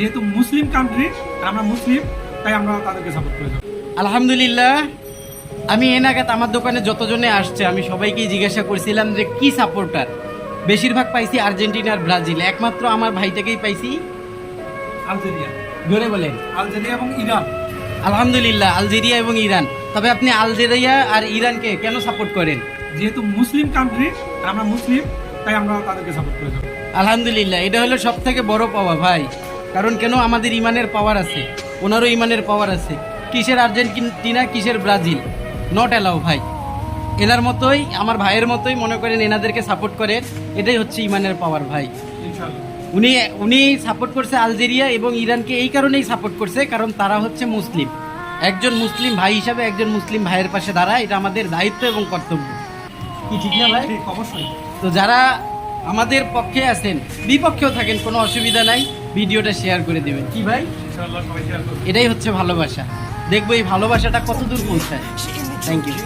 যেহেতু মুসলিম কান্ট্রি, আমরা মুসলিম, তাই আমরা তাদেরকে সাপোর্ট করে যাবো। আলহামদুলিল্লাহ, আমি এনাগাত আমার দোকানে যতজনে আসছে আমি সবাইকেই জিজ্ঞাসা করছিলাম যে কি সাপোর্টার। বেশিরভাগ পাইছি আর্জেন্টিনা আর ব্রাজিল, একমাত্র আমার ভাইটাকেই পাইছি আলজেরিয়া, ধরে বলেন আলজেরিয়া এবং ইরান। আলহামদুলিল্লাহ, আলজেরিয়া এবং ইরান। তবে আপনি আলজেরিয়া আর ইরানকে কেন সাপোর্ট করেন? যেহেতু মুসলিম কান্ট্রি, আমরা মুসলিম, তাই আমরা তাদেরকে সাপোর্ট করে যাবো। আলহামদুলিল্লাহ, এটা হলো সব থেকে বড় পাওয়া ভাই। কারণ কেন, আমাদের ইমানের পাওয়ার আছে, ওনারও ইমানের পাওয়ার আছে। কিসের আর্জেন্টিনা, কিসের ব্রাজিল, নট অ্যালাউ ভাই। এনার মতোই, আমার ভাইয়ের মতোই মনে করেন, এনাদেরকে সাপোর্ট করেন। এটাই হচ্ছে ইমানের পাওয়ার ভাই। ইনশাআল্লাহ। উনি সাপোর্ট করছে আলজেরিয়া এবং ইরানকে এই কারণেই সাপোর্ট করছে, কারণ তারা হচ্ছে মুসলিম। একজন মুসলিম ভাই হিসাবে একজন মুসলিম ভাইয়ের পাশে দাঁড়া, এটা আমাদের দায়িত্ব এবং কর্তব্য। কি ঠিক না ভাই? ঠিক, অবশ্যই। তো যারা আমাদের পক্ষে আছেন, বিপক্ষেও থাকেন, কোনো অসুবিধা নাই, ভিডিওটা শেয়ার করে দেবেন। কি ভাই? ইনশাআল্লাহ সবাই শেয়ার করবে। এটাই হচ্ছে ভালোবাসা। দেখবো এই ভালোবাসাটা কত দূর পৌঁছায়। Thank you.